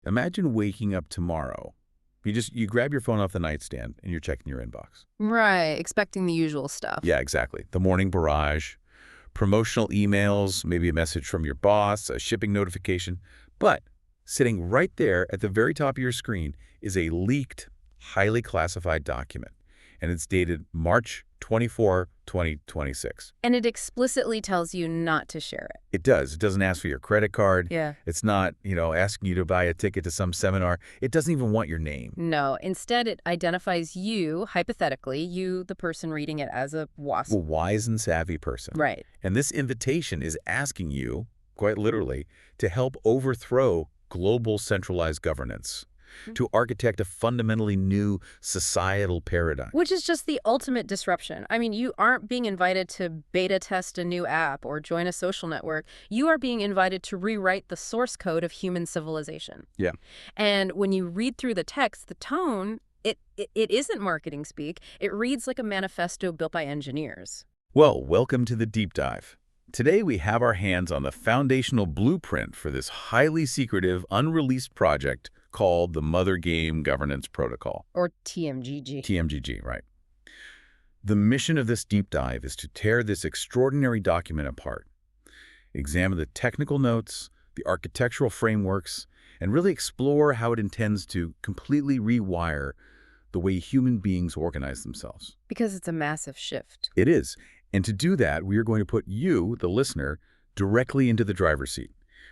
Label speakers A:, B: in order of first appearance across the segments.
A: Imagine waking up tomorrow. You grab your phone off the nightstand and you're checking your inbox.
B: Right, expecting the usual stuff.
A: Yeah, exactly. The morning barrage, promotional emails, maybe a message from your boss, a shipping notification. But sitting right there at the very top of your screen is a leaked, highly classified document. And it's dated March 24, 2026.
B: And it explicitly tells you not to share it.
A: It does. It doesn't ask for your credit card.
B: Yeah.
A: It's not, asking you to buy a ticket to some seminar. It doesn't even want your name.
B: No, instead it identifies you, hypothetically, you, the person reading it, as a WASP.
A: A wise and savvy person.
B: Right.
A: And this invitation is asking you, quite literally, to help overthrow global centralized governance, to architect a fundamentally new societal paradigm.
B: Which is just the ultimate disruption. I mean, you aren't being invited to beta test a new app or join a social network. You are being invited to rewrite the source code of human civilization.
A: Yeah.
B: And when you read through the text, the tone, it isn't marketing speak. It reads like a manifesto built by engineers.
A: Well, welcome to the deep dive. Today we have our hands on the foundational blueprint for this highly secretive, unreleased project called the Mother Game Governance Protocol.
B: Or TMGG.
A: TMGG, right. The mission of this deep dive is to tear this extraordinary document apart, examine the technical notes, the architectural frameworks, and really explore how it intends to completely rewire the way human beings organize themselves.
B: Because it's a massive shift.
A: It is. And to do that, we are going to put you, the listener, directly into the driver's seat.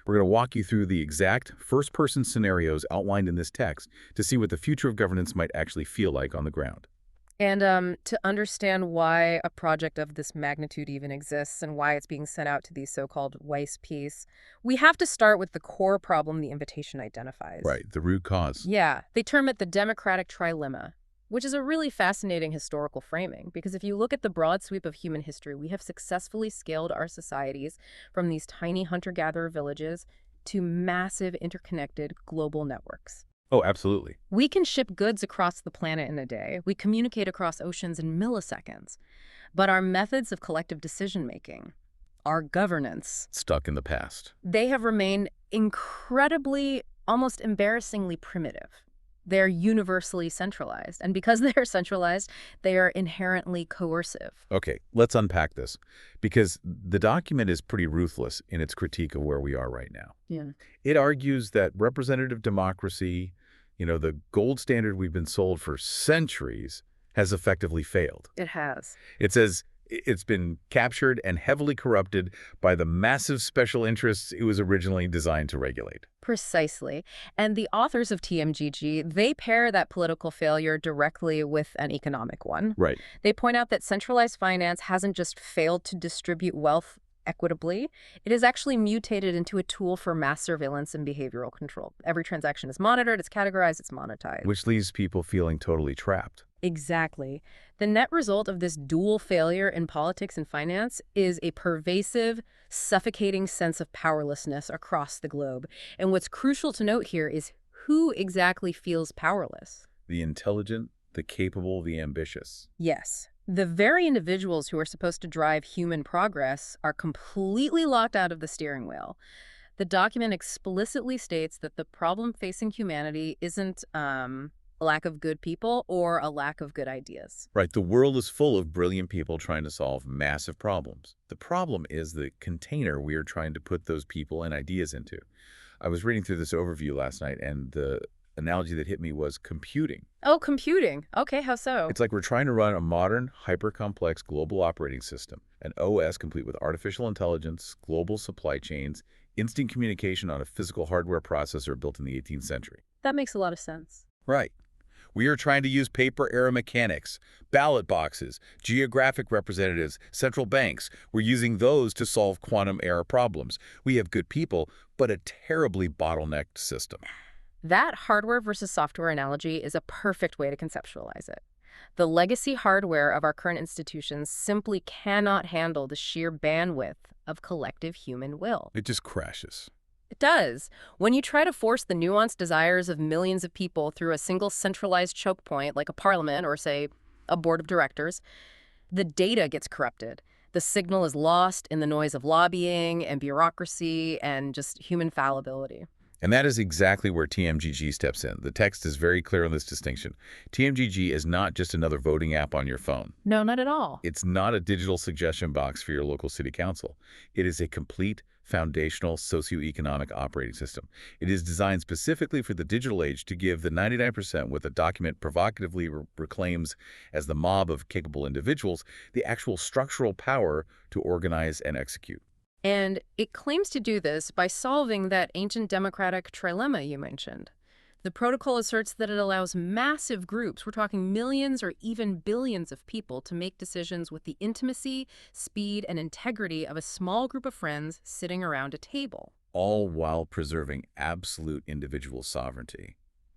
A: We're going to walk you through the exact first-person scenarios outlined in this text to see what the future of governance might actually feel like on the ground.
B: And to understand why a project of this magnitude even exists and why it's being sent out to these so-called WISPs, we have to start with the core problem the invitation identifies.
A: Right, the root cause.
B: Yeah, they term it the democratic trilemma, which is a really fascinating historical framing, because if you look at the broad sweep of human history, we have successfully scaled our societies from these tiny hunter-gatherer villages to massive interconnected global networks.
A: Oh, absolutely.
B: We can ship goods across the planet in a day. We communicate across oceans in milliseconds. But our methods of collective decision-making, our governance,
A: Stuck in the past.
B: they have remained incredibly, almost embarrassingly primitive. They're universally centralized. And because they're centralized, they are inherently coercive.
A: Okay, let's unpack this, because the document is pretty ruthless in its critique of where we are right now.
B: Yeah.
A: It argues that representative democracy, the gold standard we've been sold for centuries, has effectively failed.
B: It has.
A: It says it's been captured and heavily corrupted by the massive special interests it was originally designed to regulate.
B: Precisely. And the authors of TMGG, they pair that political failure directly with an economic one.
A: Right.
B: They point out that centralized finance hasn't just failed to distribute wealth equitably, it has actually mutated into a tool for mass surveillance and behavioral control. Every transaction is monitored, it's categorized, it's monetized.
A: Which leaves people feeling totally trapped.
B: Exactly. The net result of this dual failure in politics and finance is a pervasive, suffocating sense of powerlessness across the globe. And what's crucial to note here is who exactly feels powerless.
A: The intelligent, the capable, the ambitious.
B: Yes. The very individuals who are supposed to drive human progress are completely locked out of the steering wheel. The document explicitly states that the problem facing humanity isn't a lack of good people or a lack of good ideas.
A: Right. The world is full of brilliant people trying to solve massive problems. The problem is the container we are trying to put those people and ideas into. I was reading through this overview last night, and the analogy that hit me was computing.
B: Oh, computing. Okay, how so?
A: It's like we're trying to run a modern, hyper-complex global operating system, an OS complete with artificial intelligence, global supply chains, instant communication on a physical hardware processor built in the 18th century.
B: That makes a lot of sense.
A: Right. We are trying to use paper-era mechanics, ballot boxes, geographic representatives, central banks. We're using those to solve quantum-era problems. We have good people, but a terribly bottlenecked system.
B: That hardware versus software analogy is a perfect way to conceptualize it. The legacy hardware of our current institutions simply cannot handle the sheer bandwidth of collective human will.
A: It just crashes.
B: It does. When you try to force the nuanced desires of millions of people through a single centralized choke point like a parliament or, say, a board of directors, the data gets corrupted. The signal is lost in the noise of lobbying and bureaucracy and just human fallibility.
A: And that is exactly where TMGG steps in. The text is very clear on this distinction. TMGG is not just another voting app on your phone.
B: No, not at all.
A: It's not a digital suggestion box for your local city council. It is a complete foundational socioeconomic operating system. It is designed specifically for the digital age to give the 99% what the document provocatively reclaims as the mob of capable individuals the actual structural power to organize and execute.
B: And it claims to do this by solving that ancient democratic trilemma you mentioned. The protocol asserts that it allows massive groups, we're talking millions or even billions of people, to make decisions with the intimacy, speed, and integrity of a small group of friends sitting around a table.
A: All while preserving absolute individual sovereignty.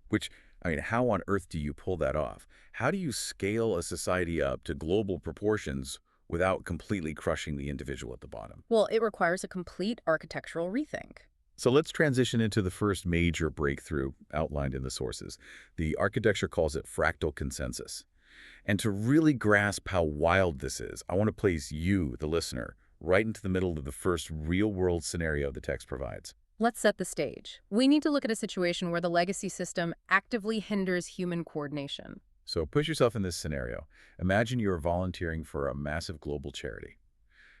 A: Which, I mean, how on earth do you pull that off? How do you scale a society up to global proportions without completely crushing the individual at the bottom?
B: Well, it requires a complete architectural rethink.
A: So let's transition into the first major breakthrough outlined in the sources. The architecture calls it fractal consensus. And to really grasp how wild this is, I want to place you, the listener, right into the middle of the first real-world scenario the text provides.
B: Let's set the stage. We need to look at a situation where the legacy system actively hinders human coordination.
A: So put yourself in this scenario. Imagine you're volunteering for a massive global charity.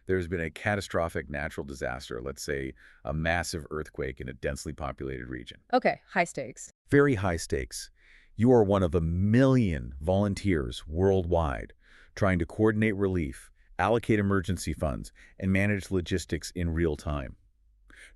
A: There's been a catastrophic natural disaster, let's say a massive earthquake in a densely populated region.
B: Okay, high stakes.
A: Very high stakes. You are one of 1 million volunteers worldwide trying to coordinate relief, allocate emergency funds, and manage logistics in real time.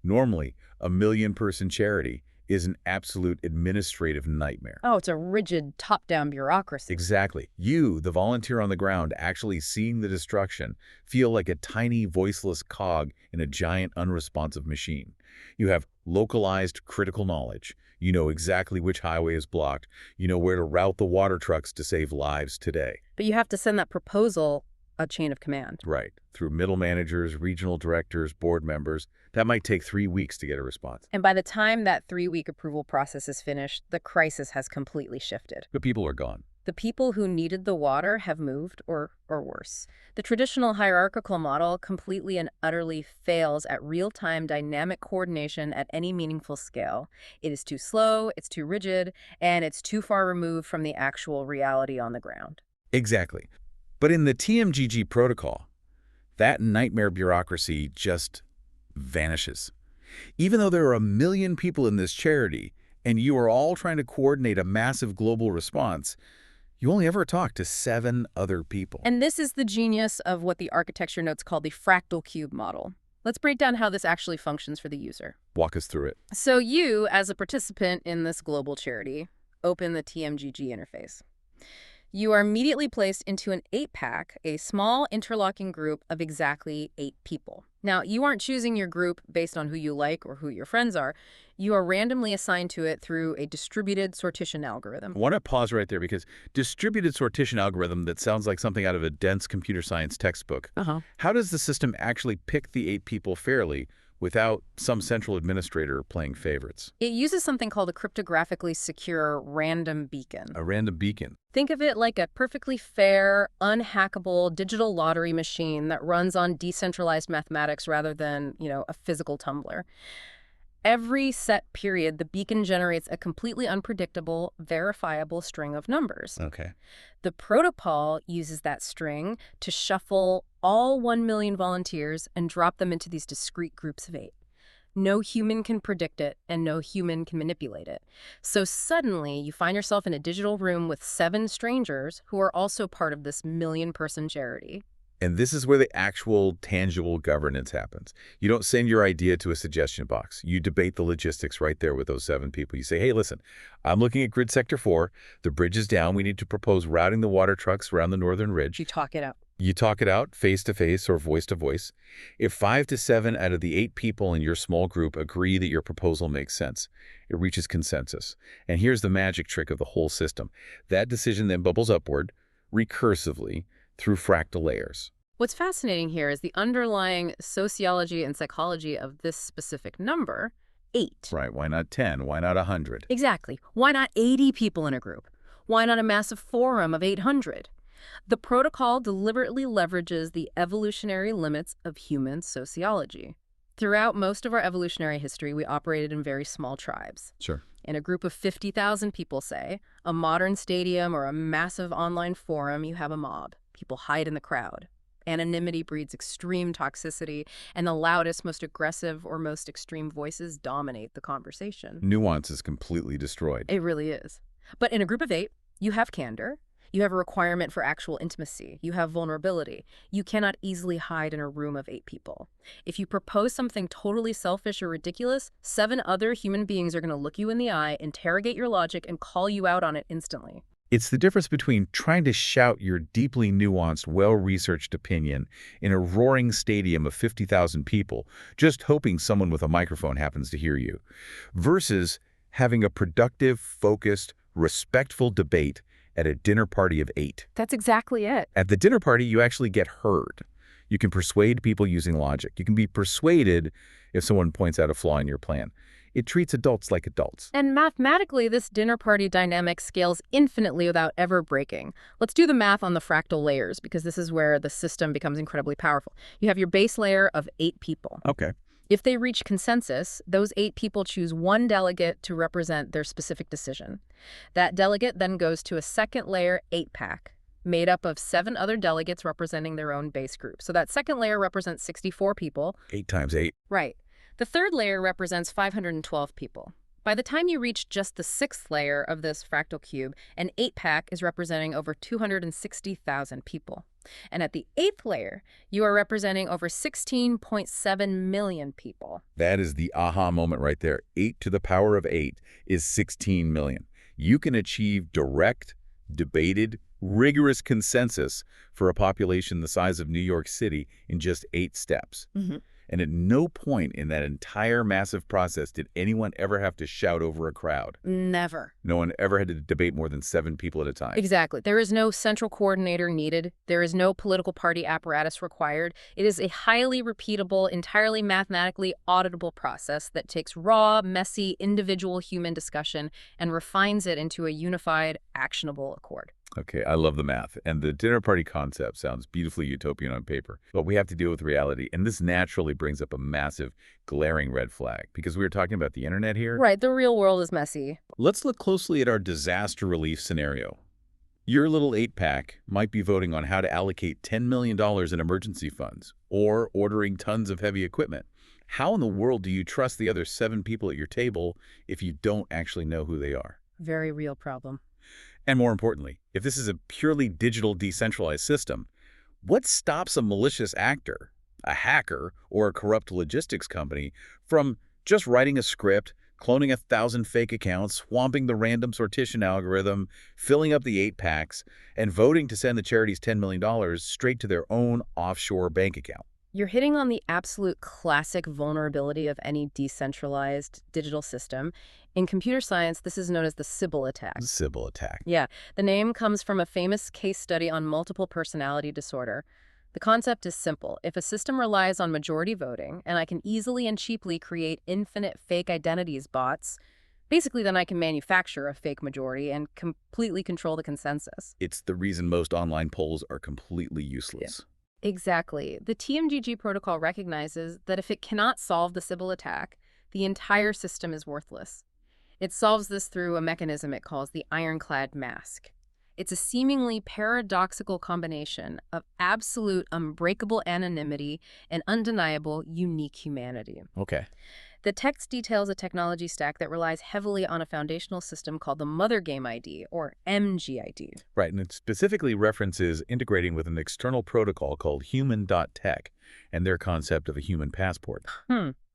A: Normally, a 1 million-person charity is an absolute administrative nightmare.
B: Oh, it's a rigid top-down bureaucracy.
A: Exactly. You, the volunteer on the ground, actually seeing the destruction, feel like a tiny, voiceless cog in a giant, unresponsive machine. You have localized critical knowledge. You know exactly which highway is blocked. You know where to route the water trucks to save lives today.
B: But you have to send that proposal a chain of command.
A: Right. Through middle managers, regional directors, board members. That might take 3 weeks to get a response.
B: And by the time that 3-week approval process is finished, the crisis has completely shifted.
A: But people are gone.
B: The people who needed the water have moved, or worse. The traditional hierarchical model completely and utterly fails at real-time dynamic coordination at any meaningful scale. It is too slow, it's too rigid, and it's too far removed from the actual reality on the ground.
A: Exactly. But in the TMGG protocol, that nightmare bureaucracy just vanishes. Even though there are 1 million people in this charity, and you are all trying to coordinate a massive global response, you only ever talk to 7 other people.
B: And this is the genius of what the architecture notes call the fractal cube model. Let's break down how this actually functions for the user.
A: Walk us through it.
B: So you, as a participant in this global charity, open the TMGG interface. You are immediately placed into an 8-pack, a small interlocking group of exactly 8 people. Now, you aren't choosing your group based on who you like or who your friends are. You are randomly assigned to it through a distributed sortition algorithm.
A: I want to pause right there because distributed sortition algorithm, that sounds like something out of a dense computer science textbook. How does the system actually pick the 8 people fairly without some central administrator playing favorites?
B: It uses something called a cryptographically secure random beacon.
A: A random beacon.
B: Think of it like a perfectly fair, unhackable digital lottery machine that runs on decentralized mathematics rather than, a physical tumbler. Every set period, the beacon generates a completely unpredictable, verifiable string of numbers.
A: Okay.
B: The protocol uses that string to shuffle all 1 million volunteers and drop them into these discrete groups of 8. No human can predict it, and no human can manipulate it. So suddenly, you find yourself in a digital room with 7 strangers who are also part of this 1-million-person charity.
A: And this is where the actual tangible governance happens. You don't send your idea to a suggestion box. You debate the logistics right there with those 7 people. You say, hey, listen, I'm looking at grid sector 4. The bridge is down. We need to propose routing the water trucks around the northern ridge.
B: You talk it out.
A: You talk it out face-to-face or voice-to-voice. If 5 to 7 out of the 8 people in your small group agree that your proposal makes sense, it reaches consensus. And here's the magic trick of the whole system. That decision then bubbles upward, recursively, through fractal layers.
B: What's fascinating here is the underlying sociology and psychology of this specific number, 8.
A: Right, why not 10? Why not 100?
B: Exactly. Why not 80 people in a group? Why not a massive forum of 800? The protocol deliberately leverages the evolutionary limits of human sociology. Throughout most of our evolutionary history, we operated in very small tribes.
A: Sure.
B: In a group of 50,000 people, say, a modern stadium or a massive online forum, you have a mob. People hide in the crowd. Anonymity breeds extreme toxicity, and the loudest, most aggressive, or most extreme voices dominate the conversation.
A: Nuance is completely destroyed.
B: It really is. But in a group of 8, you have candor. You have a requirement for actual intimacy. You have vulnerability. You cannot easily hide in a room of 8 people. If you propose something totally selfish or ridiculous, 7 other human beings are going to look you in the eye, interrogate your logic, and call you out on it instantly.
A: It's the difference between trying to shout your deeply nuanced, well-researched opinion in a roaring stadium of 50,000 people, just hoping someone with a microphone happens to hear you, versus having a productive, focused, respectful debate at a dinner party of 8.
B: That's exactly it.
A: At the dinner party, you actually get heard. You can persuade people using logic. You can be persuaded if someone points out a flaw in your plan. It treats adults like adults.
B: And mathematically, this dinner party dynamic scales infinitely without ever breaking. Let's do the math on the fractal layers, because this is where the system becomes incredibly powerful. You have your base layer of 8 people.
A: Okay.
B: If they reach consensus, those 8 people choose one delegate to represent their specific decision. That delegate then goes to a second layer 8-pack, made up of 7 other delegates representing their own base group. So that second layer represents 64 people.
A: 8 times 8.
B: Right. The third layer represents 512 people. By the time you reach just the 6th layer of this fractal cube, an 8-pack is representing over 260,000 people. And at the 8th layer, you are representing over 16.7 million people.
A: That is the aha moment right there. 8 to the power of 8 is 16 million. You can achieve direct, debated, rigorous consensus for a population the size of New York City in just 8 steps.
B: Mm-hmm.
A: And at no point in that entire massive process did anyone ever have to shout over a crowd.
B: Never.
A: No one ever had to debate more than 7 people at a time.
B: Exactly. There is no central coordinator needed. There is no political party apparatus required. It is a highly repeatable, entirely mathematically auditable process that takes raw, messy, individual human discussion and refines it into a unified, actionable accord.
A: Okay, I love the math. And the dinner party concept sounds beautifully utopian on paper. But we have to deal with reality. And this naturally brings up a massive, glaring red flag. Because we were talking about the internet here.
B: Right, the real world is messy.
A: Let's look closely at our disaster relief scenario. Your little 8-pack might be voting on how to allocate $10 million in emergency funds, or ordering tons of heavy equipment. How in the world do you trust the other 7 people at your table if you don't actually know who they are?
B: Very real problem.
A: And more importantly, if this is a purely digital decentralized system, what stops a malicious actor, a hacker, or a corrupt logistics company from just writing a script, cloning 1,000 fake accounts, swamping the random sortition algorithm, filling up the 8-packs, and voting to send the charities $10 million straight to their own offshore bank account?
B: You're hitting on the absolute classic vulnerability of any decentralized digital system. In computer science, this is known as the Sybil attack.
A: Sybil attack.
B: Yeah, the name comes from a famous case study on multiple personality disorder. The concept is simple. If a system relies on majority voting, and I can easily and cheaply create infinite fake identities bots, basically then I can manufacture a fake majority and completely control the consensus.
A: It's the reason most online polls are completely useless.
B: Yeah. Exactly. The TMGG protocol recognizes that if it cannot solve the Sybil attack, the entire system is worthless. It solves this through a mechanism it calls the ironclad mask. It's a seemingly paradoxical combination of absolute unbreakable anonymity and undeniable unique humanity.
A: Okay.
B: The text details a technology stack that relies heavily on a foundational system called the Mother Game ID, or MGID.
A: Right, and it specifically references integrating with an external protocol called human.tech and their concept of a human passport.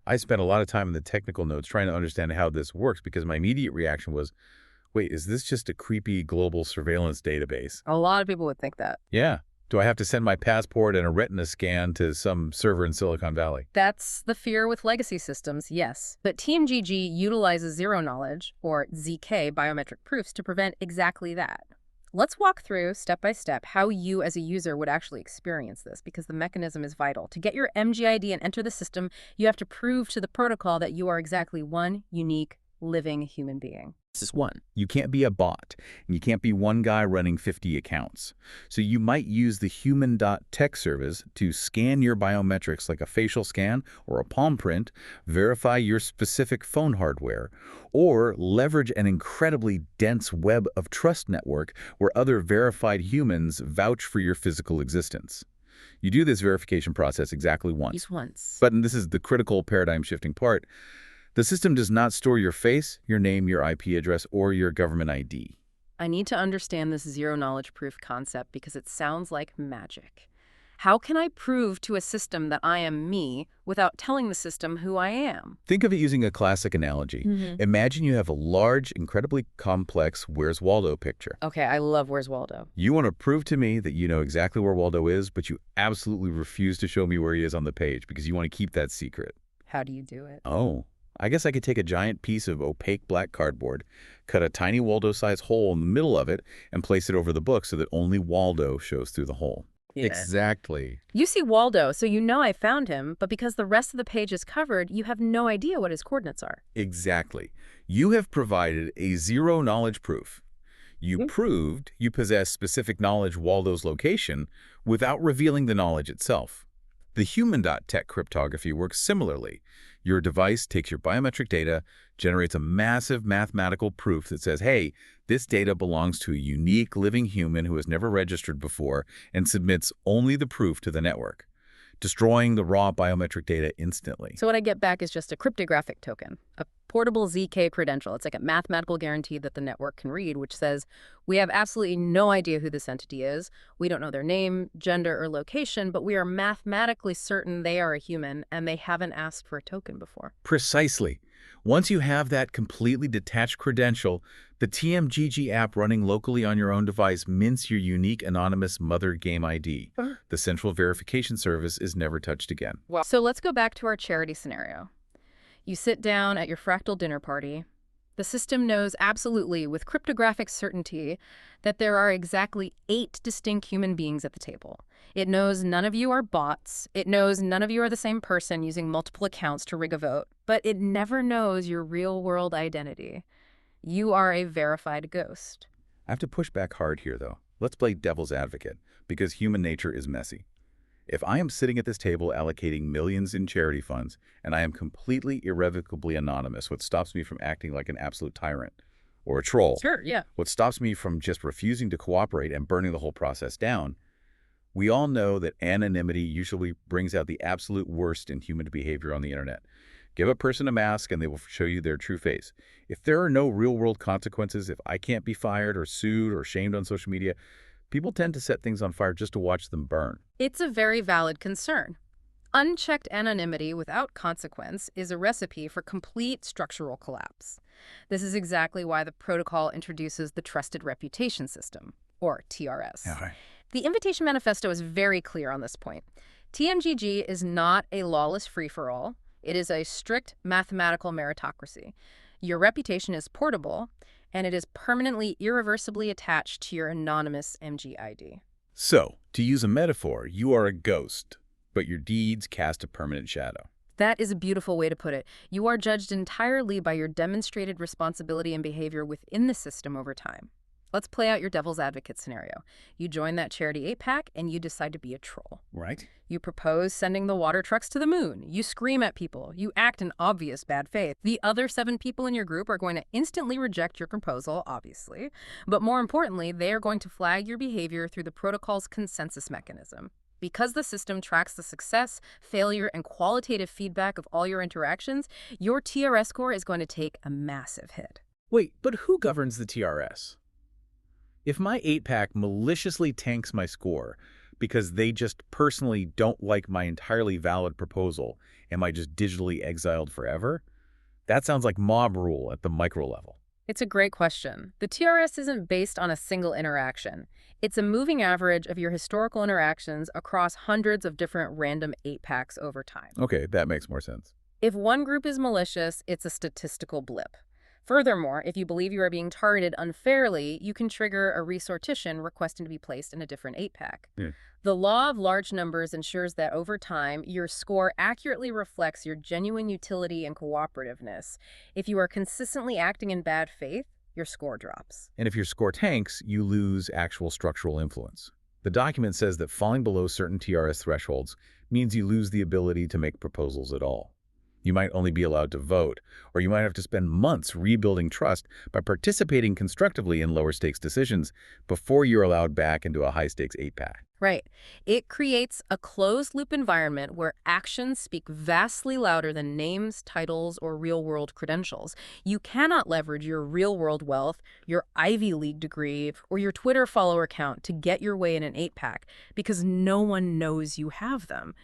A: I spent a lot of time in the technical notes trying to understand how this works because my immediate reaction was, wait, is this just a creepy global surveillance database?
B: A lot of people would think that.
A: Yeah. Do I have to send my passport and a retina scan to some server in Silicon Valley?
B: That's the fear with legacy systems, yes. But TMGG utilizes zero-knowledge, or ZK, biometric proofs to prevent exactly that. Let's walk through, step by step, how you as a user would actually experience this, because the mechanism is vital. To get your MGID and enter the system, you have to prove to the protocol that you are exactly one unique living human being.
C: This is one.
A: You can't be a bot, and you can't be one guy running 50 accounts. So you might use the human.tech service to scan your biometrics like a facial scan or a palm print, verify your specific phone hardware, or leverage an incredibly dense web of trust network where other verified humans vouch for your physical existence. You do this verification process exactly once.
B: Use once.
A: But, and this is the critical paradigm-shifting part, the system does not store your face, your name, your IP address, or your government ID.
B: I need to understand this zero-knowledge proof concept because it sounds like magic. How can I prove to a system that I am me without telling the system who I am?
A: Think of it using a classic analogy. Imagine you have a large, incredibly complex Where's Waldo picture.
B: Okay, I love Where's Waldo.
A: You want to prove to me that you know exactly where Waldo is, but you absolutely refuse to show me where he is on the page because you want to keep that secret.
B: How do you do it?
A: Oh, I guess I could take a giant piece of opaque black cardboard, cut a tiny Waldo-sized hole in the middle of it, and place it over the book so that only Waldo shows through the hole.
B: Yeah.
A: Exactly.
B: You see Waldo, so you know I found him, but because the rest of the page is covered, you have no idea what his coordinates are.
A: Exactly. You have provided a zero-knowledge proof. You proved you possess specific knowledge Waldo's location without revealing the knowledge itself. The human.tech cryptography works similarly. Your device takes your biometric data, generates a massive mathematical proof that says, hey, this data belongs to a unique living human who has never registered before, and submits only the proof to the network, destroying the raw biometric data instantly.
B: So what I get back is just a cryptographic token, a portable ZK credential. It's like a mathematical guarantee that the network can read, which says, we have absolutely no idea who this entity is. We don't know their name, gender, or location, but we are mathematically certain they are a human and they haven't asked for a token before.
A: Precisely. Once you have that completely detached credential, the TMGG app running locally on your own device mints your unique anonymous mother game ID. The central verification service is never touched again.
B: Wow. So let's go back to our charity scenario. You sit down at your fractal dinner party. The system knows absolutely, with cryptographic certainty, that there are exactly 8 distinct human beings at the table. It knows none of you are bots. It knows none of you are the same person using multiple accounts to rig a vote. But it never knows your real-world identity. You are a verified ghost.
A: I have to push back hard here, though. Let's play devil's advocate, because human nature is messy. If I am sitting at this table allocating millions in charity funds, and I am completely irrevocably anonymous, what stops me from acting like an absolute tyrant or a troll?
B: Sure, yeah.
A: What stops me from just refusing to cooperate and burning the whole process down? We all know that anonymity usually brings out the absolute worst in human behavior on the internet. Give a person a mask and they will show you their true face. If there are no real-world consequences, if I can't be fired or sued or shamed on social media, people tend to set things on fire just to watch them burn.
B: It's a very valid concern. Unchecked anonymity without consequence is a recipe for complete structural collapse. This is exactly why the protocol introduces the Trusted Reputation System, or TRS.
A: Okay.
B: The Invitation Manifesto is very clear on this point. TMGG is not a lawless free-for-all. It is a strict mathematical meritocracy. Your reputation is portable, and it is permanently, irreversibly attached to your anonymous MGID.
A: So, to use a metaphor, you are a ghost, but your deeds cast a permanent shadow.
B: That is a beautiful way to put it. You are judged entirely by your demonstrated responsibility and behavior within the system over time. Let's play out your devil's advocate scenario. You join that charity 8-pack and you decide to be a troll.
A: Right.
B: You propose sending the water trucks to the moon. You scream at people. You act in obvious bad faith. The other 7 people in your group are going to instantly reject your proposal, obviously. But more importantly, they are going to flag your behavior through the protocol's consensus mechanism. Because the system tracks the success, failure, and qualitative feedback of all your interactions, your TRS score is going to take a massive hit.
C: Wait, but who governs the TRS?
A: If my 8-pack maliciously tanks my score because they just personally don't like my entirely valid proposal, am I just digitally exiled forever? That sounds like mob rule at the micro level.
B: It's a great question. The TRS isn't based on a single interaction. It's a moving average of your historical interactions across hundreds of different random 8-packs over time.
A: Okay, that makes more sense.
B: If one group is malicious, it's a statistical blip. Furthermore, if you believe you are being targeted unfairly, you can trigger a resortition requesting to be placed in a different 8-pack.
A: Yeah.
B: The law of large numbers ensures that over time, your score accurately reflects your genuine utility and cooperativeness. If you are consistently acting in bad faith, your score drops.
A: And if your score tanks, you lose actual structural influence. The document says that falling below certain TRS thresholds means you lose the ability to make proposals at all. You might only be allowed to vote, or you might have to spend months rebuilding trust by participating constructively in lower-stakes decisions before you're allowed back into a high-stakes 8-pack.
B: Right. It creates a closed-loop environment where actions speak vastly louder than names, titles, or real-world credentials. You cannot leverage your real-world wealth, your Ivy League degree, or your Twitter follower count to get your way in an 8-pack because no one knows you have them.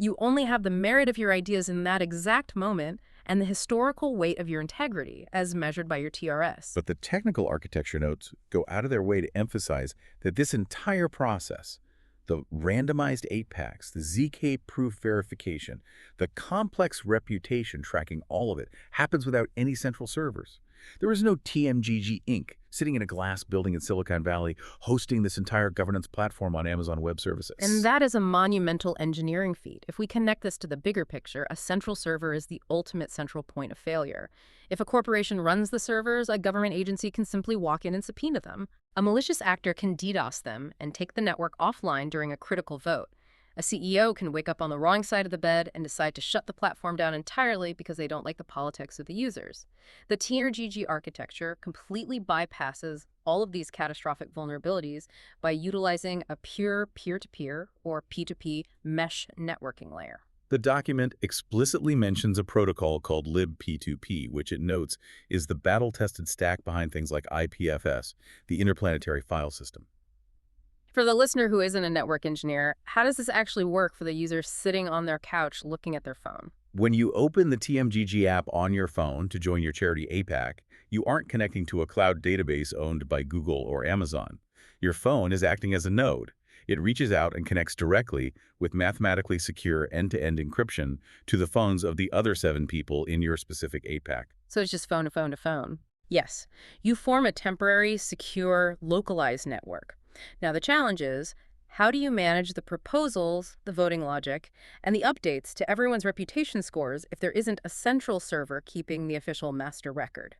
B: You only have the merit of your ideas in that exact moment and the historical weight of your integrity as measured by your TRS.
A: But the technical architecture notes go out of their way to emphasize that this entire process, the randomized 8-packs, the ZK-proof verification, the complex reputation tracking all of it, happens without any central servers. There is no TMGG Inc. sitting in a glass building in Silicon Valley hosting this entire governance platform on Amazon Web Services.
B: And that is a monumental engineering feat. If we connect this to the bigger picture, a central server is the ultimate central point of failure. If a corporation runs the servers, a government agency can simply walk in and subpoena them. A malicious actor can DDoS them and take the network offline during a critical vote. A CEO can wake up on the wrong side of the bed and decide to shut the platform down entirely because they don't like the politics of the users. The TRGG architecture completely bypasses all of these catastrophic vulnerabilities by utilizing a pure peer-to-peer or P2P mesh networking layer.
A: The document explicitly mentions a protocol called libp2p, which it notes is the battle-tested stack behind things like IPFS, the Interplanetary File System.
B: For the listener who isn't a network engineer, how does this actually work for the user sitting on their couch looking at their phone?
A: When you open the TMGG app on your phone to join your charity APAC, you aren't connecting to a cloud database owned by Google or Amazon. Your phone is acting as a node. It reaches out and connects directly with mathematically secure end-to-end encryption to the phones of the other 7 people in your specific APAC.
B: So it's just phone to phone to phone. Yes, you form a temporary, secure, localized network. Now the challenge is, how do you manage the proposals, the voting logic, and the updates to everyone's reputation scores if there isn't a central server keeping the official master record?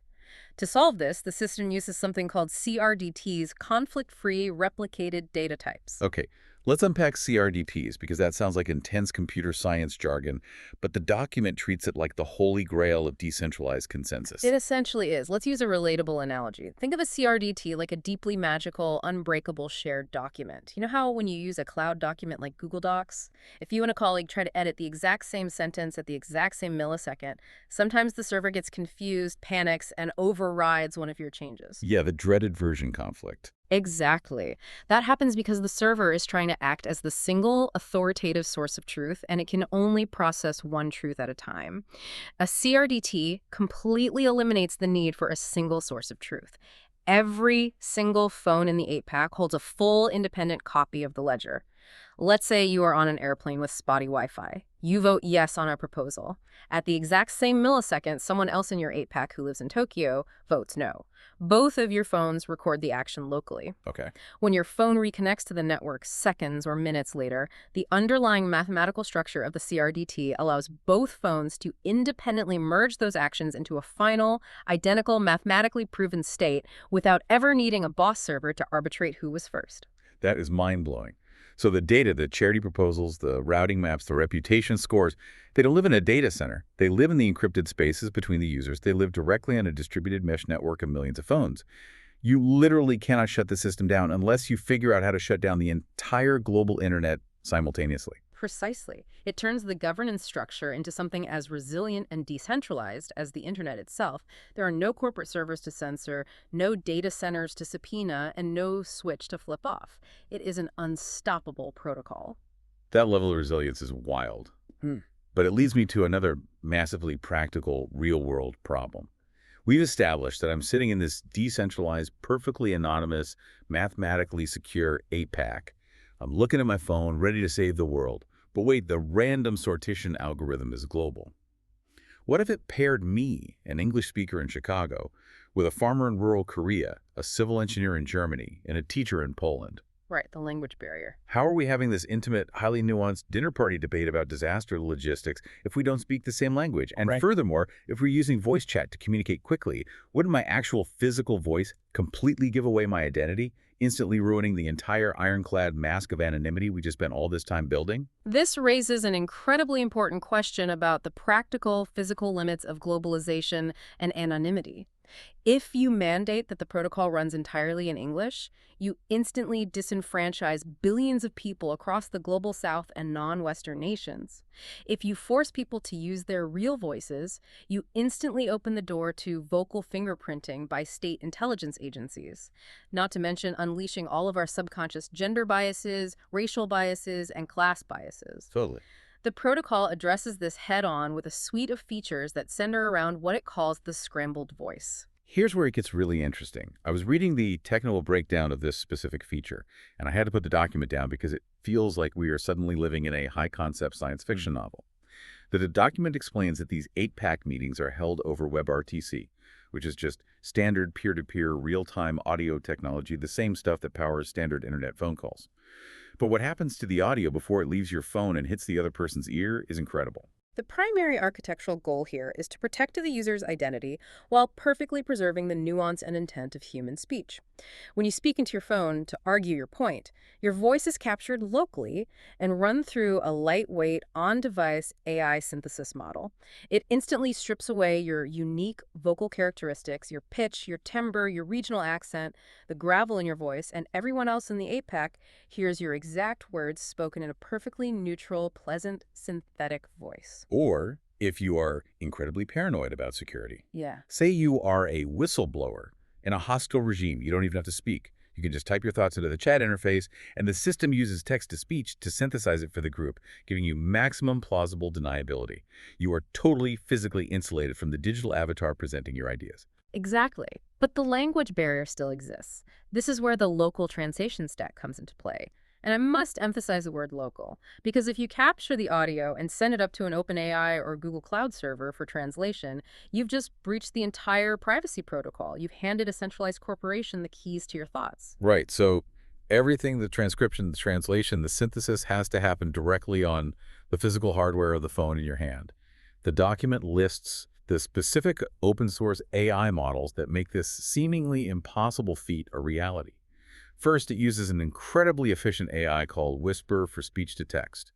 B: To solve this, the system uses something called CRDTs, conflict-free replicated data types.
A: Okay, let's unpack CRDPs because that sounds like intense computer science jargon, but the document treats it like the holy grail of decentralized consensus.
B: It essentially is. Let's use a relatable analogy. Think of a CRDT like a deeply magical, unbreakable shared document. You know how when you use a cloud document like Google Docs, if you and a colleague try to edit the exact same sentence at the exact same millisecond, sometimes the server gets confused, panics, and overrides one of your changes.
A: Yeah, the dreaded version conflict.
B: Exactly. That happens because the server is trying to act as the single authoritative source of truth, and it can only process one truth at a time. A CRDT completely eliminates the need for a single source of truth. Every single phone in the 8-pack holds a full independent copy of the ledger. Let's say you are on an airplane with spotty Wi-Fi. You vote yes on a proposal. At the exact same millisecond, someone else in your 8-pack who lives in Tokyo votes no. Both of your phones record the action locally.
A: Okay.
B: When your phone reconnects to the network seconds or minutes later, the underlying mathematical structure of the CRDT allows both phones to independently merge those actions into a final, identical, mathematically proven state without ever needing a boss server to arbitrate who was first.
A: That is mind-blowing. So the data, the charity proposals, the routing maps, the reputation scores, they don't live in a data center. They live in the encrypted spaces between the users. They live directly on a distributed mesh network of millions of phones. You literally cannot shut the system down unless you figure out how to shut down the entire global internet simultaneously.
B: Precisely. It turns the governance structure into something as resilient and decentralized as the internet itself. There are no corporate servers to censor, no data centers to subpoena, and no switch to flip off. It is an unstoppable protocol.
A: That level of resilience is wild. But it leads me to another massively practical, real-world problem. We've established that I'm sitting in this decentralized, perfectly anonymous, mathematically secure 8-pack. I'm looking at my phone, ready to save the world. But wait, the random sortition algorithm is global. What if it paired me, an English speaker in Chicago, with a farmer in rural Korea, a civil engineer in Germany, and a teacher in Poland.
B: Right, the language barrier.
A: How are we having this intimate, highly nuanced dinner party debate about disaster logistics if we don't speak the same language? And
C: Right.
A: furthermore, if we're using voice chat to communicate quickly, wouldn't my actual physical voice completely give away my identity, instantly ruining the entire ironclad mask of anonymity we just spent all this time building?
B: This raises an incredibly important question about the practical, physical limits of globalization and anonymity. If you mandate that the protocol runs entirely in English, you instantly disenfranchise billions of people across the global south and non-Western nations. If you force people to use their real voices, you instantly open the door to vocal fingerprinting by state intelligence agencies, not to mention unleashing all of our subconscious gender biases, racial biases, and class biases.
A: Totally.
B: The protocol addresses this head-on with a suite of features that center around what it calls the scrambled voice.
A: Here's where it gets really interesting. I was reading the technical breakdown of this specific feature, and I had to put the document down because it feels like we are suddenly living in a high-concept science fiction novel. The document explains that these 8-pack meetings are held over WebRTC, which is just standard peer-to-peer real-time audio technology, the same stuff that powers standard internet phone calls. But what happens to the audio before it leaves your phone and hits the other person's ear is incredible.
B: The primary architectural goal here is to protect the user's identity while perfectly preserving the nuance and intent of human speech. When you speak into your phone to argue your point, your voice is captured locally and run through a lightweight, on-device AI synthesis model. It instantly strips away your unique vocal characteristics, your pitch, your timbre, your regional accent, the gravel in your voice, and everyone else in the 8-pack hears your exact words spoken in a perfectly neutral, pleasant, synthetic voice.
A: Or if you are incredibly paranoid about security.
B: Yeah.
A: Say you are a whistleblower in a hostile regime. You don't even have to speak. You can just type your thoughts into the chat interface, and the system uses text-to-speech to synthesize it for the group, giving you maximum plausible deniability. You are totally physically insulated from the digital avatar presenting your ideas.
B: Exactly. But the language barrier still exists. This is where the local translation stack comes into play. And I must emphasize the word local, because if you capture the audio and send it up to an OpenAI or Google Cloud server for translation, you've just breached the entire privacy protocol. You've handed a centralized corporation the keys to your thoughts.
A: Right. So everything, the transcription, the translation, the synthesis has to happen directly on the physical hardware of the phone in your hand. The document lists the specific open source AI models that make this seemingly impossible feat a reality. First, it uses an incredibly efficient AI called Whisper for speech-to-text.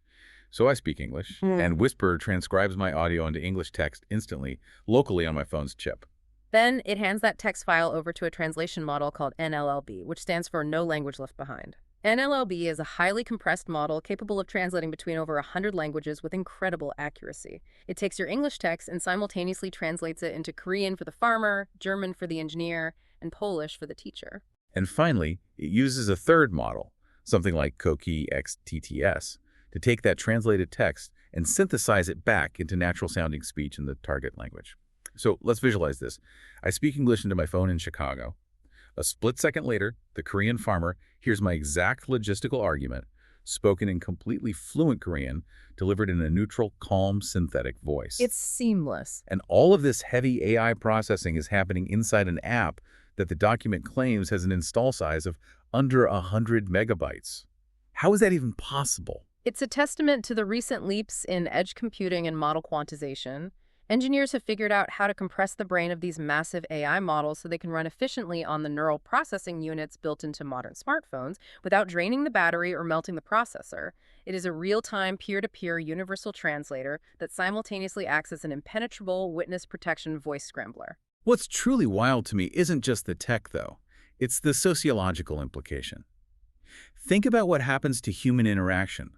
A: So I speak English, and Whisper transcribes my audio into English text instantly, locally on my phone's chip.
B: Then it hands that text file over to a translation model called NLLB, which stands for No Language Left Behind. NLLB is a highly compressed model capable of translating between over 100 languages with incredible accuracy. It takes your English text and simultaneously translates it into Korean for the farmer, German for the engineer, and Polish for the teacher.
A: And finally, it uses a third model, something like Koki XTTS, to take that translated text and synthesize it back into natural-sounding speech in the target language. So let's visualize this. I speak English into my phone in Chicago. A split second later, the Korean farmer hears my exact logistical argument, spoken in completely fluent Korean, delivered in a neutral, calm, synthetic voice.
B: It's seamless.
A: And all of this heavy AI processing is happening inside an app that the document claims has an install size of under 100 megabytes. How is that even possible?
B: It's a testament to the recent leaps in edge computing and model quantization. Engineers have figured out how to compress the brain of these massive AI models so they can run efficiently on the neural processing units built into modern smartphones without draining the battery or melting the processor. It is a real-time, peer-to-peer universal translator that simultaneously acts as an impenetrable witness protection voice scrambler.
A: What's truly wild to me isn't just the tech, though. It's the sociological implication. Think about what happens to human interaction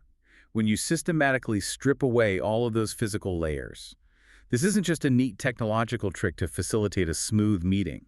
A: when you systematically strip away all of those physical layers. This isn't just a neat technological trick to facilitate a smooth meeting.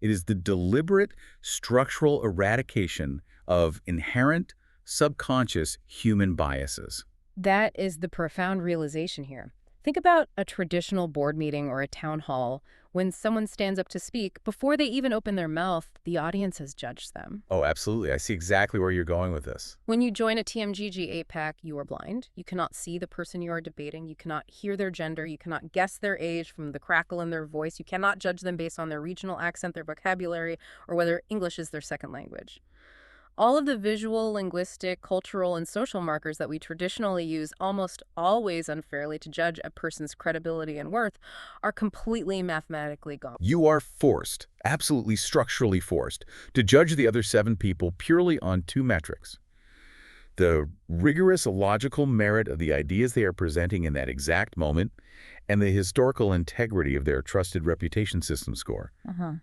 A: It is the deliberate structural eradication of inherent, subconscious human biases.
B: That is the profound realization here. Think about a traditional board meeting or a town hall. When someone stands up to speak, before they even open their mouth, the audience has judged them.
A: Oh, absolutely. I see exactly where you're going with this.
B: When you join a TMGG 8-pack, you are blind. You cannot see the person you are debating. You cannot hear their gender. You cannot guess their age from the crackle in their voice. You cannot judge them based on their regional accent, their vocabulary, or whether English is their second language. All of the visual, linguistic, cultural, and social markers that we traditionally use almost always unfairly to judge a person's credibility and worth are completely mathematically gone.
A: You are forced, absolutely structurally forced, to judge the other 7 people purely on 2 metrics: the rigorous logical merit of the ideas they are presenting in that exact moment, and the historical integrity of their trusted reputation system score.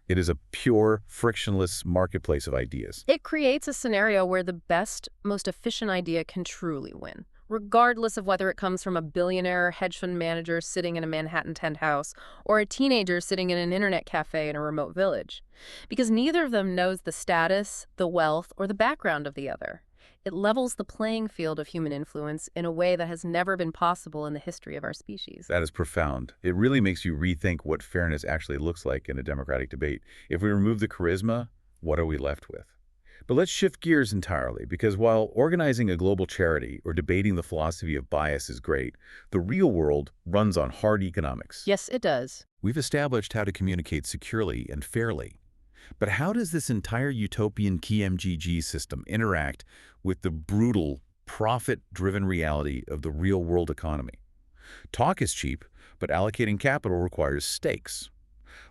A: It is a pure, frictionless marketplace of ideas.
B: It creates a scenario where the best, most efficient idea can truly win, regardless of whether it comes from a billionaire hedge fund manager sitting in a Manhattan tent house or a teenager sitting in an internet cafe in a remote village, because neither of them knows the status, the wealth, or the background of the other. It levels the playing field of human influence in a way that has never been possible in the history of our species.
A: That is profound. It really makes you rethink what fairness actually looks like in a democratic debate. If we remove the charisma, what are we left with? But let's shift gears entirely, because while organizing a global charity or debating the philosophy of bias is great, the real world runs on hard economics.
B: Yes, it does.
A: We've established how to communicate securely and fairly. But how does this entire utopian KMGG system interact with the brutal, profit-driven reality of the real-world economy? Talk is cheap, but allocating capital requires stakes.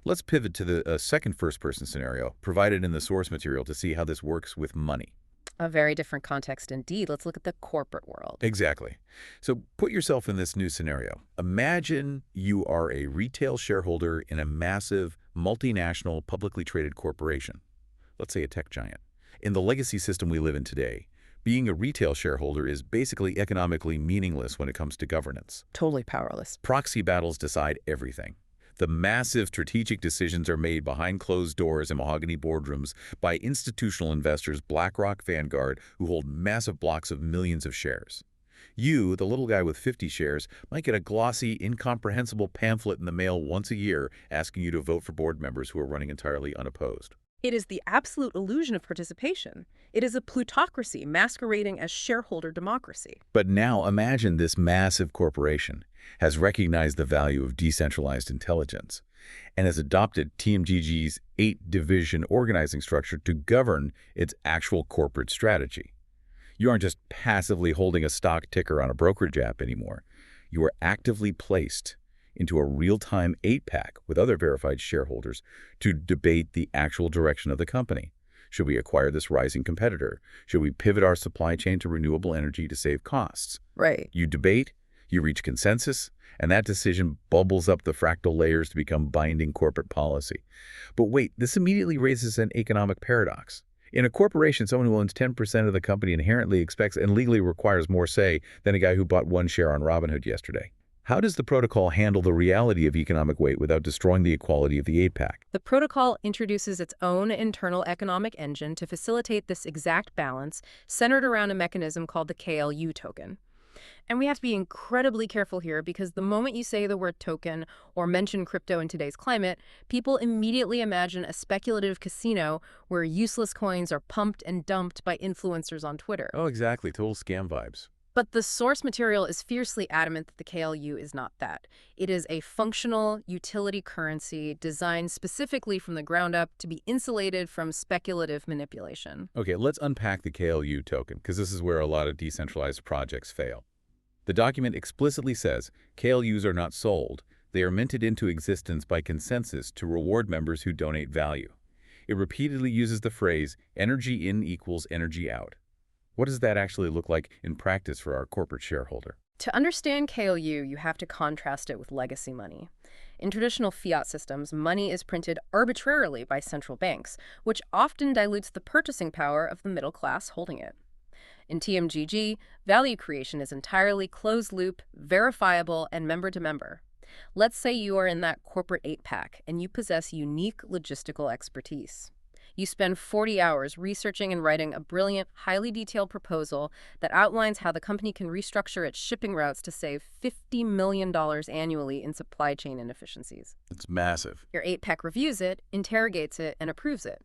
A: Let's pivot to the second first-person scenario provided in the source material to see how this works with money.
B: A very different context indeed. Let's look at the corporate world.
A: Exactly. So put yourself in this new scenario. Imagine you are a retail shareholder in a massive, multinational, publicly traded corporation. Let's say a tech giant. In the legacy system we live in today, being a retail shareholder is basically economically meaningless when it comes to governance.
B: Totally powerless.
A: Proxy battles decide everything. The massive strategic decisions are made behind closed doors in mahogany boardrooms by institutional investors BlackRock, Vanguard, who hold massive blocks of millions of shares. You, the little guy with 50 shares, might get a glossy, incomprehensible pamphlet in the mail once a year asking you to vote for board members who are running entirely unopposed.
B: It is the absolute illusion of participation. It is a plutocracy masquerading as shareholder democracy.
A: But now imagine this massive corporation has recognized the value of decentralized intelligence and has adopted TMGG's 8-division organizing structure to govern its actual corporate strategy. You aren't just passively holding a stock ticker on a brokerage app anymore. You are actively placed into a real-time 8-pack with other verified shareholders to debate the actual direction of the company. Should we acquire this rising competitor? Should we pivot our supply chain to renewable energy to save costs?
B: Right.
A: You debate, you reach consensus, and that decision bubbles up the fractal layers to become binding corporate policy. But wait, this immediately raises an economic paradox. In a corporation, someone who owns 10% of the company inherently expects and legally requires more say than a guy who bought 1 share on Robinhood yesterday. How does the protocol handle the reality of economic weight without destroying the equality of the 8-pack?
B: The protocol introduces its own internal economic engine to facilitate this exact balance, centered around a mechanism called the KLU token. And we have to be incredibly careful here because the moment you say the word token or mention crypto in today's climate, people immediately imagine a speculative casino where useless coins are pumped and dumped by influencers on Twitter.
A: Oh, exactly. Total scam vibes.
B: But the source material is fiercely adamant that the KLU is not that. It is a functional utility currency designed specifically from the ground up to be insulated from speculative manipulation.
A: Okay, let's unpack the KLU token, because this is where a lot of decentralized projects fail. The document explicitly says KLUs are not sold. They are minted into existence by consensus to reward members who donate value. It repeatedly uses the phrase, energy in equals energy out. What does that actually look like in practice for our corporate shareholder?
B: To understand KLU, you have to contrast it with legacy money. In traditional fiat systems, money is printed arbitrarily by central banks, which often dilutes the purchasing power of the middle class holding it. In TMGG, value creation is entirely closed-loop, verifiable, and member-to-member. Let's say you are in that corporate 8-pack and you possess unique logistical expertise. You spend 40 hours researching and writing a brilliant, highly detailed proposal that outlines how the company can restructure its shipping routes to save $50 million annually in supply chain inefficiencies.
A: It's massive.
B: Your 8-pack reviews it, interrogates it, and approves it.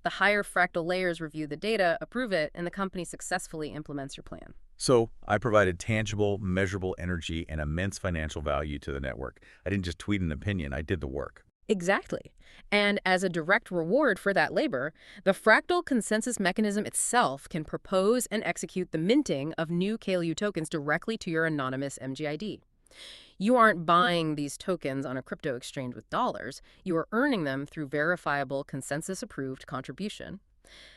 B: The higher fractal layers review the data, approve it, and the company successfully implements your plan.
A: So I provided tangible, measurable energy and immense financial value to the network. I didn't just tweet an opinion, I did the work.
B: Exactly. And as a direct reward for that labor, the fractal consensus mechanism itself can propose and execute the minting of new KLU tokens directly to your anonymous MGID. You aren't buying these tokens on a crypto exchange with dollars. You are earning them through verifiable, consensus-approved contribution.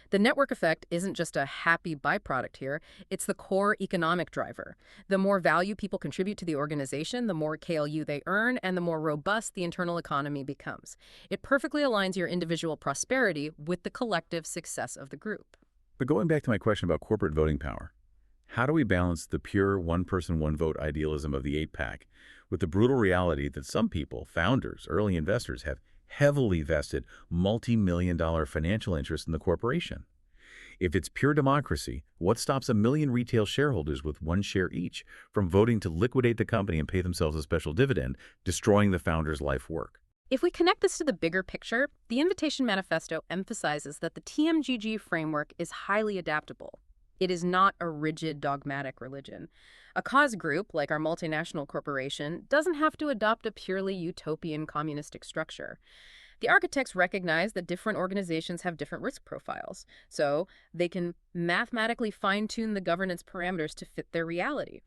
B: The network effect isn't just a happy byproduct here, it's the core economic driver. The more value people contribute to the organization, the more KLU they earn, and the more robust the internal economy becomes. It perfectly aligns your individual prosperity with the collective success of the group.
A: But going back to my question about corporate voting power, how do we balance the pure one-person, one-vote idealism of the 8-pack with the brutal reality that some people, founders, early investors, have heavily vested multi-million-dollar financial interest in the corporation? If it's pure democracy, what stops a million retail shareholders with one share each from voting to liquidate the company and pay themselves a special dividend, destroying the founder's life work?
B: If we connect this to the bigger picture, the Invitation Manifesto emphasizes that the TMGG framework is highly adaptable. It is not a rigid, dogmatic religion. A cause group, like our multinational corporation, doesn't have to adopt a purely utopian communistic structure. The architects recognize that different organizations have different risk profiles, so they can mathematically fine-tune the governance parameters to fit their reality.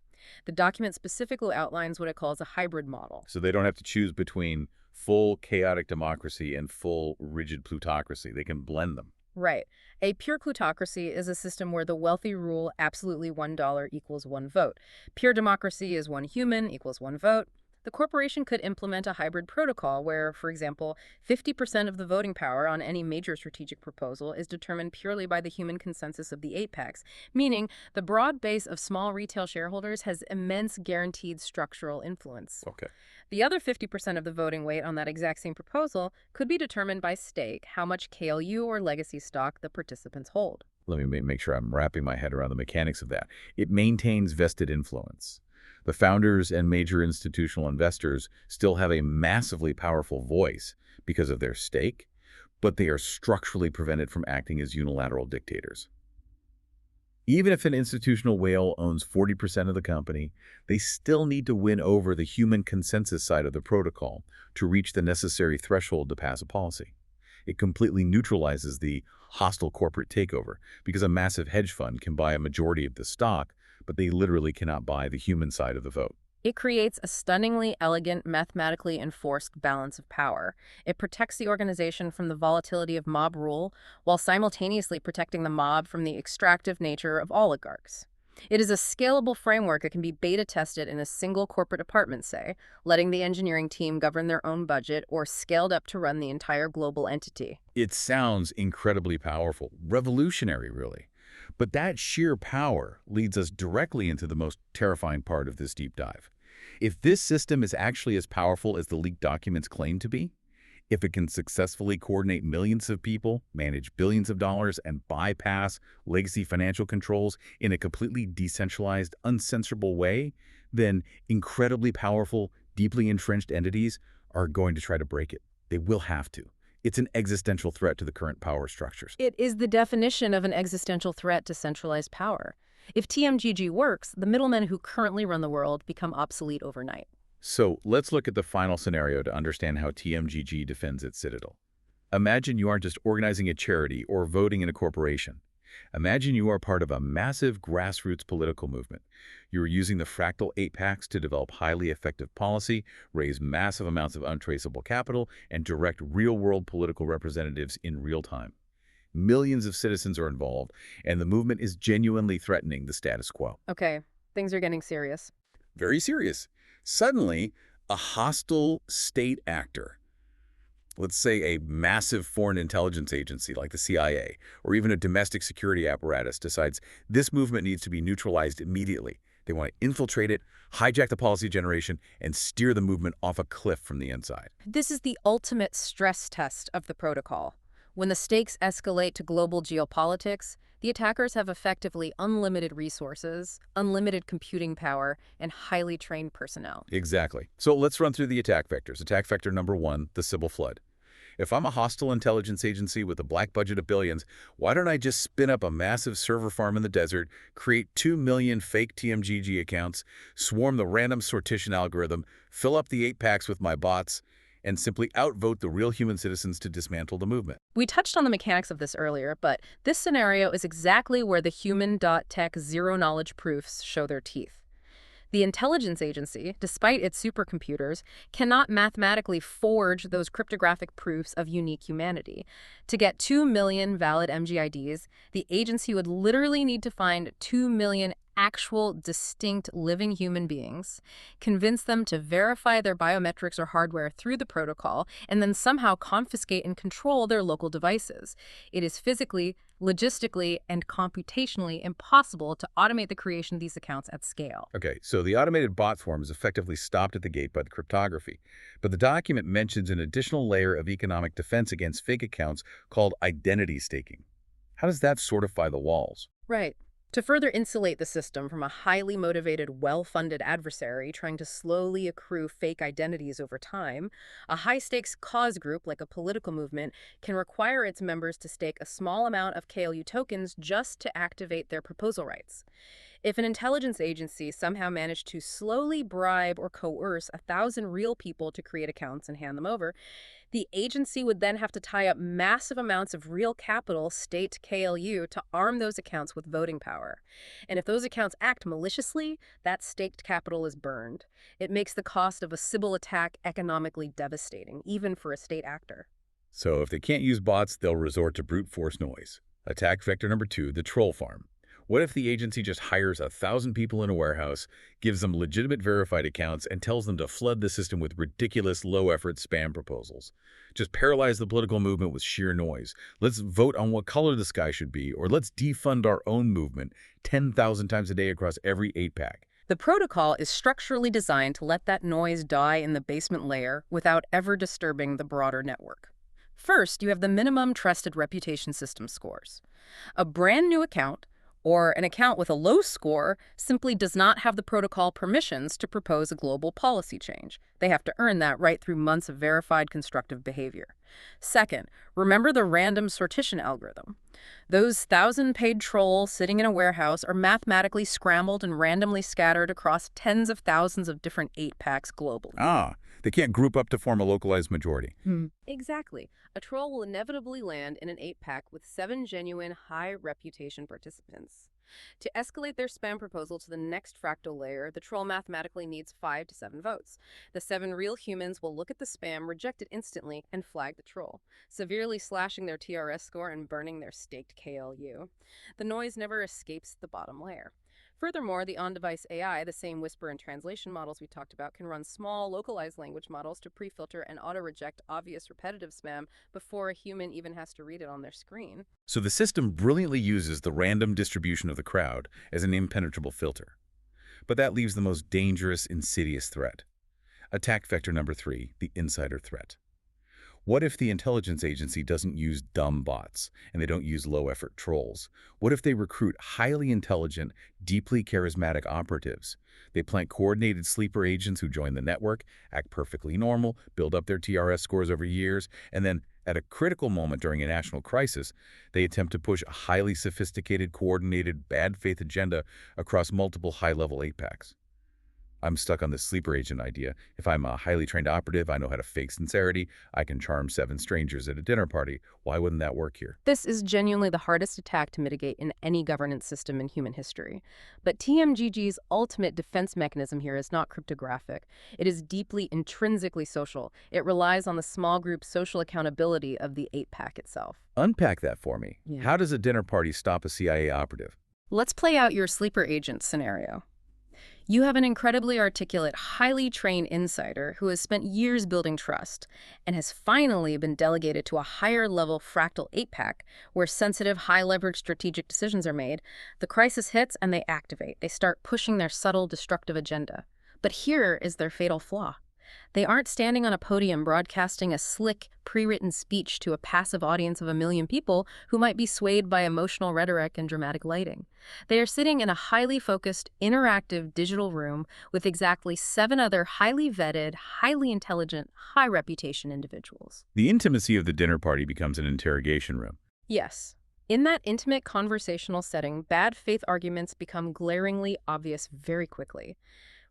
B: The document specifically outlines what it calls a hybrid model.
A: So they don't have to choose between full chaotic democracy and full rigid plutocracy. They can blend them.
B: Right. A pure plutocracy is a system where the wealthy rule absolutely $1 equals one vote. Pure democracy is one human equals one vote. The corporation could implement a hybrid protocol where, for example, 50% of the voting power on any major strategic proposal is determined purely by the human consensus of the 8-packs, meaning the broad base of small retail shareholders has immense guaranteed structural influence.
A: Okay.
B: The other 50% of the voting weight on that exact same proposal could be determined by stake, how much KLU or legacy stock the participants hold.
A: Let me make sure I'm wrapping my head around the mechanics of that. It maintains vested influence. The founders and major institutional investors still have a massively powerful voice because of their stake, but they are structurally prevented from acting as unilateral dictators. Even if an institutional whale owns 40% of the company, they still need to win over the human consensus side of the protocol to reach the necessary threshold to pass a policy. It completely neutralizes the hostile corporate takeover because a massive hedge fund can buy a majority of the stock, but they literally cannot buy the human side of the vote.
B: It creates a stunningly elegant, mathematically enforced balance of power. It protects the organization from the volatility of mob rule, while simultaneously protecting the mob from the extractive nature of oligarchs. It is a scalable framework that can be beta tested in a single corporate department, say, letting the engineering team govern their own budget, or scaled up to run the entire global entity.
A: It sounds incredibly powerful, revolutionary, really. But that sheer power leads us directly into the most terrifying part of this deep dive. If this system is actually as powerful as the leaked documents claim to be, if it can successfully coordinate millions of people, manage billions of dollars, and bypass legacy financial controls in a completely decentralized, uncensorable way, then incredibly powerful, deeply entrenched entities are going to try to break it. They will have to. It's an existential threat to the current power structures.
B: It is the definition of an existential threat to centralized power. If TMGG works, the middlemen who currently run the world become obsolete overnight.
A: So let's look at the final scenario to understand how TMGG defends its citadel. Imagine you aren't just organizing a charity or voting in a corporation. Imagine you are part of a massive grassroots political movement. You are using the fractal 8-packs to develop highly effective policy, raise massive amounts of untraceable capital, and direct real-world political representatives in real time. Millions of citizens are involved, and the movement is genuinely threatening the status quo.
B: Okay, things are getting serious.
A: Very serious. Suddenly, a hostile state actor, let's say a massive foreign intelligence agency like the CIA, or even a domestic security apparatus, decides this movement needs to be neutralized immediately. They want to infiltrate it, hijack the policy generation, and steer the movement off a cliff from the inside.
B: This is the ultimate stress test of the protocol. When the stakes escalate to global geopolitics, the attackers have effectively unlimited resources, unlimited computing power, and highly trained personnel.
A: Exactly. So let's run through the attack vectors. Attack vector number one, the civil flood. If I'm a hostile intelligence agency with a black budget of billions, why don't I just spin up a massive server farm in the desert, create 2 million fake TMGG accounts, swarm the random sortition algorithm, fill up the 8-packs with my bots, and simply outvote the real human citizens to dismantle the movement?
B: We touched on the mechanics of this earlier, but this scenario is exactly where the human.tech zero-knowledge proofs show their teeth. The intelligence agency, despite its supercomputers, cannot mathematically forge those cryptographic proofs of unique humanity. To get 2 million valid MGIDs, the agency would literally need to find 2 million actual, distinct, living human beings, convince them to verify their biometrics or hardware through the protocol, and then somehow confiscate and control their local devices. It is physically, logistically, and computationally impossible to automate the creation of these accounts at scale.
A: Okay, so the automated bot form is effectively stopped at the gate by the cryptography. But the document mentions an additional layer of economic defense against fake accounts called identity staking. How does that fortify the walls?
B: Right. To further insulate the system from a highly motivated, well-funded adversary trying to slowly accrue fake identities over time, a high-stakes cause group like a political movement can require its members to stake a small amount of KLU tokens just to activate their proposal rights. If an intelligence agency somehow managed to slowly bribe or coerce 1,000 real people to create accounts and hand them over, the agency would then have to tie up massive amounts of real capital, state KLU, to arm those accounts with voting power. And if those accounts act maliciously, that staked capital is burned. It makes the cost of a Sybil attack economically devastating, even for a state actor.
A: So if they can't use bots, they'll resort to brute force noise. Attack vector number two, the troll farm. What if the agency just hires 1,000 people in a warehouse, gives them legitimate verified accounts, and tells them to flood the system with ridiculous low-effort spam proposals? Just paralyze the political movement with sheer noise. Let's vote on what color the sky should be, or let's defund our own movement 10,000 times a day across every 8-pack.
B: The protocol is structurally designed to let that noise die in the basement layer without ever disturbing the broader network. First, you have the minimum trusted reputation system scores. A brand new account, or an account with a low score, simply does not have the protocol permissions to propose a global policy change. They have to earn that right through months of verified constructive behavior. Second, remember the random sortition algorithm. Those 1,000 paid trolls sitting in a warehouse are mathematically scrambled and randomly scattered across tens of thousands of different 8-packs globally.
A: They can't group up to form a localized majority.
B: Exactly. A troll will inevitably land in an 8-pack with 7 genuine high-reputation participants. To escalate their spam proposal to the next fractal layer, the troll mathematically needs 5 to 7 votes. The 7 real humans will look at the spam, reject it instantly, and flag the troll, severely slashing their TRS score and burning their staked KLU. The noise never escapes the bottom layer. Furthermore, the on-device AI, the same whisper and translation models we talked about, can run small, localized language models to pre-filter and auto-reject obvious repetitive spam before a human even has to read it on their screen.
A: So the system brilliantly uses the random distribution of the crowd as an impenetrable filter. But that leaves the most dangerous, insidious threat. Attack vector number 3, the insider threat. What if the intelligence agency doesn't use dumb bots and they don't use low-effort trolls? What if they recruit highly intelligent, deeply charismatic operatives? They plant coordinated sleeper agents who join the network, act perfectly normal, build up their TRS scores over years, and then, at a critical moment during a national crisis, they attempt to push a highly sophisticated, coordinated, bad faith agenda across multiple high-level 8-packs. I'm stuck on this sleeper agent idea. If I'm a highly trained operative, I know how to fake sincerity, I can charm 7 strangers at a dinner party. Why wouldn't that work here?
B: This is genuinely the hardest attack to mitigate in any governance system in human history. But TMGG's ultimate defense mechanism here is not cryptographic. It is deeply intrinsically social. It relies on the small group social accountability of the 8-pack itself.
A: Unpack that for me.
B: Yeah.
A: How does a dinner party stop a CIA operative?
B: Let's play out your sleeper agent scenario. You have an incredibly articulate, highly trained insider who has spent years building trust and has finally been delegated to a higher-level fractal 8-pack where sensitive, high-leverage strategic decisions are made. The crisis hits and they activate. They start pushing their subtle, destructive agenda. But here is their fatal flaw. They aren't standing on a podium broadcasting a slick, pre-written speech to a passive audience of 1 million people who might be swayed by emotional rhetoric and dramatic lighting. They are sitting in a highly focused, interactive digital room with exactly 7 other highly vetted, highly intelligent, high-reputation individuals.
A: The intimacy of the dinner party becomes an interrogation room.
B: Yes. In that intimate conversational setting, bad faith arguments become glaringly obvious very quickly.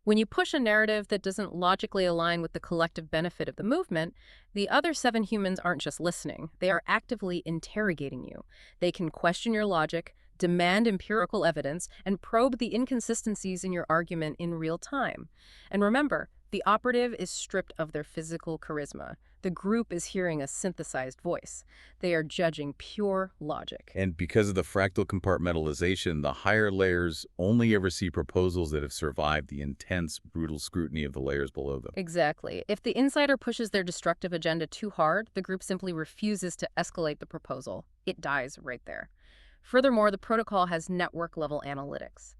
B: When you push a narrative that doesn't logically align with the collective benefit of the movement, the other 7 humans aren't just listening, they are actively interrogating you. They can question your logic, demand empirical evidence, and probe the inconsistencies in your argument in real time. And remember, the operative is stripped of their physical charisma. The group is hearing a synthesized voice. They are judging pure logic.
A: And because of the fractal compartmentalization, the higher layers only ever see proposals that have survived the intense, brutal scrutiny of the layers below them.
B: Exactly. If the insider pushes their destructive agenda too hard, the group simply refuses to escalate the proposal. It dies right there. Furthermore, the protocol has network-level analytics.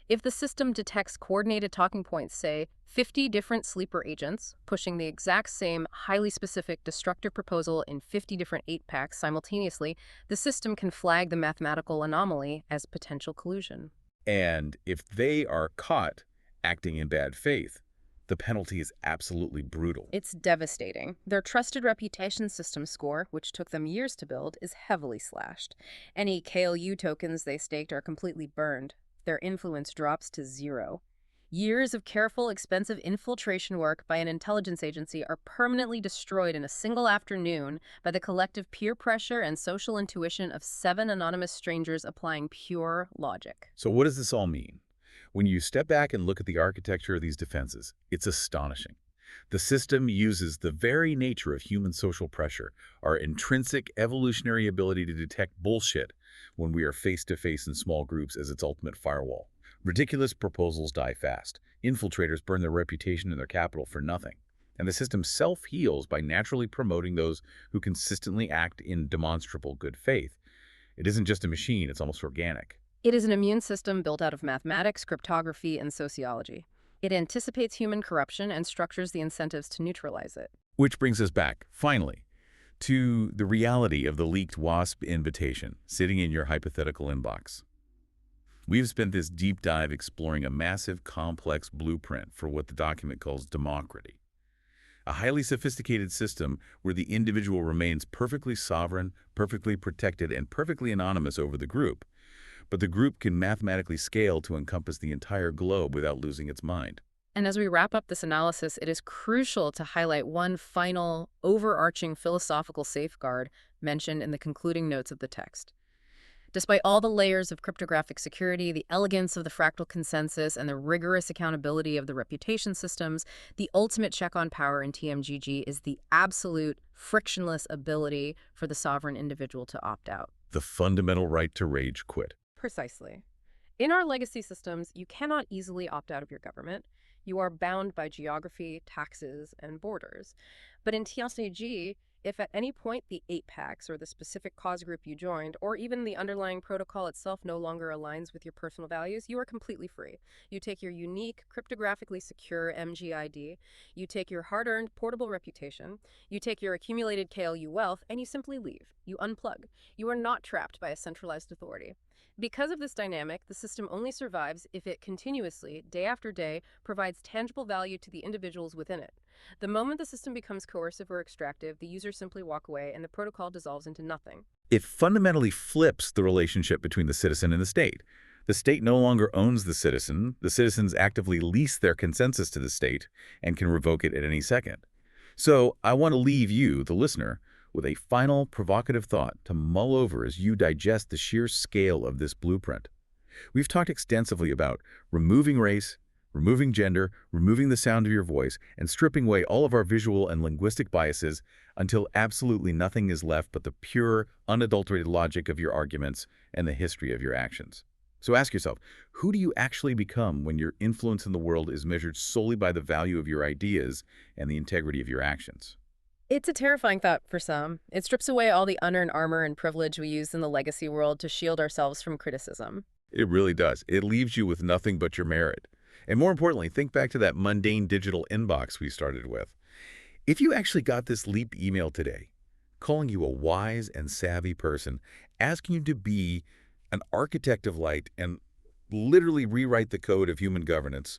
B: If the system detects coordinated talking points, say 50 different sleeper agents pushing the exact same highly specific destructive proposal in 50 different 8-packs simultaneously, the system can flag the mathematical anomaly as potential collusion.
A: And if they are caught acting in bad faith, the penalty is absolutely brutal.
B: It's devastating. Their trusted reputation system score, which took them years to build, is heavily slashed. Any KLU tokens they staked are completely burned. Their influence drops to 0. Years of careful, expensive infiltration work by an intelligence agency are permanently destroyed in a single afternoon by the collective peer pressure and social intuition of 7 anonymous strangers applying pure logic.
A: So what does this all mean? When you step back and look at the architecture of these defenses, it's astonishing. The system uses the very nature of human social pressure, our intrinsic evolutionary ability to detect bullshit when we are face-to-face in small groups, as its ultimate firewall. Ridiculous proposals die fast. Infiltrators burn their reputation and their capital for nothing. And the system self-heals by naturally promoting those who consistently act in demonstrable good faith. It isn't just a machine, it's almost organic.
B: It is an immune system built out of mathematics, cryptography, and sociology. It anticipates human corruption and structures the incentives to neutralize it.
A: Which brings us back, finally, to the reality of the leaked WASP invitation sitting in your hypothetical inbox. We've spent this deep dive exploring a massive, complex blueprint for what the document calls democracy. A highly sophisticated system where the individual remains perfectly sovereign, perfectly protected, and perfectly anonymous over the group. But the group can mathematically scale to encompass the entire globe without losing its mind.
B: And as we wrap up this analysis, it is crucial to highlight one final, overarching philosophical safeguard mentioned in the concluding notes of the text. Despite all the layers of cryptographic security, the elegance of the fractal consensus, and the rigorous accountability of the reputation systems, the ultimate check on power in TMGG is the absolute, frictionless ability for the sovereign individual to opt out.
A: The fundamental right to rage quit.
B: Precisely. In our legacy systems, you cannot easily opt out of your government. You are bound by geography, taxes, and borders. But in TLCG, if at any point the 8-packs or the specific cause group you joined, or even the underlying protocol itself no longer aligns with your personal values, you are completely free. You take your unique, cryptographically secure MGID, you take your hard-earned portable reputation, you take your accumulated KLU wealth, and you simply leave. You unplug. You are not trapped by a centralized authority. Because of this dynamic, the system only survives if it continuously, day after day, provides tangible value to the individuals within it. The moment the system becomes coercive or extractive, the users simply walk away and the protocol dissolves into nothing.
A: It fundamentally flips the relationship between the citizen and the state. The state no longer owns the citizens actively lease their consensus to the state and can revoke it at any second. So I want to leave you, the listener, with a final provocative thought to mull over as you digest the sheer scale of this blueprint. We've talked extensively about removing race, removing gender, removing the sound of your voice, and stripping away all of our visual and linguistic biases until absolutely nothing is left but the pure, unadulterated logic of your arguments and the history of your actions. So ask yourself, who do you actually become when your influence in the world is measured solely by the value of your ideas and the integrity of your actions?
B: It's a terrifying thought for some. It strips away all the unearned armor and privilege we use in the legacy world to shield ourselves from criticism.
A: It really does. It leaves you with nothing but your merit. And more importantly, think back to that mundane digital inbox we started with. If you actually got this leap email today, calling you a wise and savvy person, asking you to be an architect of light and literally rewrite the code of human governance,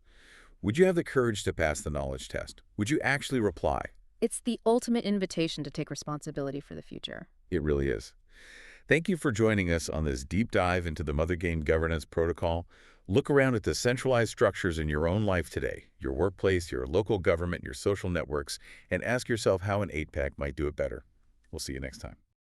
A: would you have the courage to pass the knowledge test? Would you actually reply?
B: It's the ultimate invitation to take responsibility for the future.
A: It really is. Thank you for joining us on this deep dive into the Mother Game Governance Protocol. Look around at the centralized structures in your own life today, your workplace, your local government, your social networks, and ask yourself how an 8-pack might do it better. We'll see you next time.